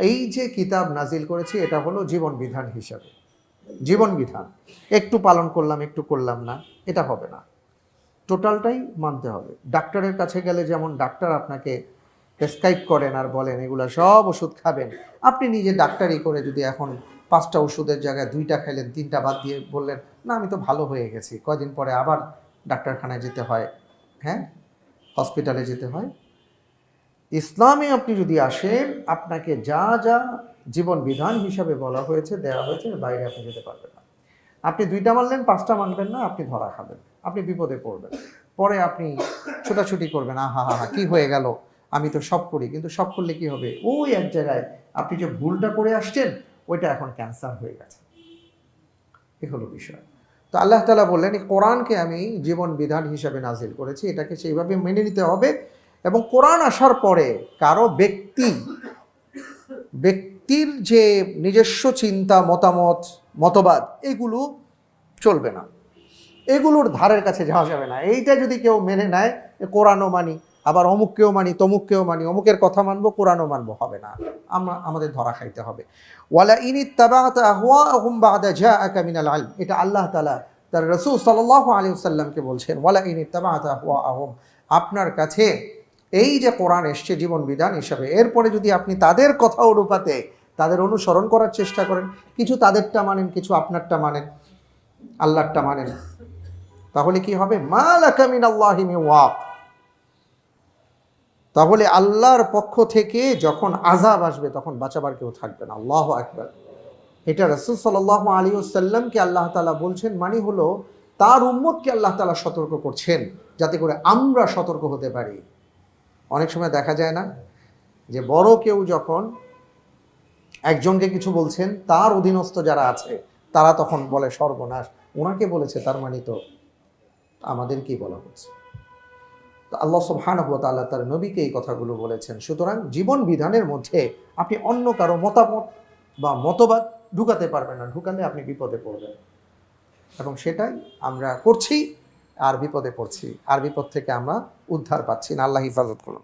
এই যে কিতাব নাজিল করেছি এটা হলো জীবন বিধান হিসাবে, জীবন বিধান। একটু পালন করলাম একটু করলাম না, এটা হবে না, টোটালটাই মানতে হবে। ডাক্তারের কাছে গেলে যেমন ডাক্তার আপনাকে প্রেসক্রাইব করেন আর বলেন এগুলো সব ওষুধ খাবেন, আপনি নিজে ডাক্তারি করে যদি এখন 5টা ওষুধের জায়গায় 2টা খাইলেন, 3টা বাদ দিয়ে বললেন না আমি তো ভালো হয়ে গেছি, কয়দিন পরে আবার ডাক্তারখানায় যেতে হয়, হ্যাঁ, হসপিটালে যেতে হয়। ইসলামে আপনি যদি আসেন, আপনাকে যা যা জীবন বিধান হিসাবে বলা হয়েছে, দেওয়া হয়েছে, এর বাইরে আপনি যেতে পারবেন না। আপনি 2টা মানলেন 5টা মানবেন না, আপনি ধরা খাবেন, আপনি বিপদে পড়বেন, পরে আপনি ছোটাছুটি করবেন, আহা হা হা কী হয়ে গেল, আমি তো সব করি, কিন্তু সব করলে কি হবে, ওই এক জায়গায় আপনি যে ভুলটা করে আসছেন ওইটা এখন ক্যান্সার হয়ে গেছে। এ হলো বিষয়। তো আল্লাহ তাআলা বললেন এই কোরআনকে আমি জীবন বিধান হিসাবে নাজিল করেছি, এটাকে সেইভাবে মেনে নিতে হবে। এবং কোরআন আসার পরে কারো ব্যক্তির যে নিজস্ব চিন্তা, মতামত, মতবাদ, এগুলো চলবে না, এগুলোর ধারের কাছে যাওয়া যাবে না। এইটা যদি কেউ মেনে নেয়, কোরআনও মানি, আবার অমুককেও মানি, তমুককেও মানি, অমুকের কথা মানবো, কোরআনও মানবো, হবে না, আমাদের ধরা খাইতে হবে। ওয়ালা ইনিত্তাবা'তা আহওয়াআহুম বা'দা জাআকা মিনাল ইলম, এটা আল্লাহ তাআলা তার রাসূল সাল্লাল্লাহু আলাইহি ওয়াসাল্লামকে বলছেন, ওয়ালা ইনিত্তাবা'তা আহওয়াআহুম, আপনার কাছে এই যে কোরআন এসছে জীবন বিধান হিসাবে, এরপরে যদি আপনি তাদের কথা অনুপাতে তাদের অনুসরণ করার চেষ্টা করেন, কিছু তাদেরটা মানেন, কিছু আপনারটা মানেন, আল্লাহরটা মানেন, তাহলে কি হবে, মা লাকা মিনাল্লাহি মিন ওয়াক, তাহলে আল্লাহর পক্ষ থেকে যখন আযাব আসবে তখন বাঁচাবার কেউ থাকবে না। আল্লাহু আকবার। এটা রাসূল সাল্লাল্লাহু আলাইহি ওয়াসাল্লামকে আল্লাহ তাআলা বলছেন, মানে হলো তার উম্মতকে আল্লাহ তাআলা সতর্ক করছেন যাতে করে আমরা সতর্ক হতে পারি। অনেক সময় দেখা যায় না যে বড় কেউ যখন একজনকে কিছু বলছেন, তার অধীনস্থ যারা আছে তারা তখন বলে সর্বনাশ, ওনাকে বলেছে তার মানে তো আমাদের কি বলা হচ্ছে। তো আল্লাহ সুবহানাহু ওয়া তাআলা তার নবীকে এই কথাগুলো বলেছেন। সুতরাং জীবন বিধানের মধ্যে আপনি অন্য কারো মতামত বা মতবাদ ঢুকাতে পারবেন না, ঢুকালে আপনি বিপদে পড়বেন, এবং সেটাই আমরা করছি, আর বিপদে পড়ছি, আর বিপদ থেকে আমরা উদ্ধার পাচ্ছি না। আল্লাহ হিফাজত করুন।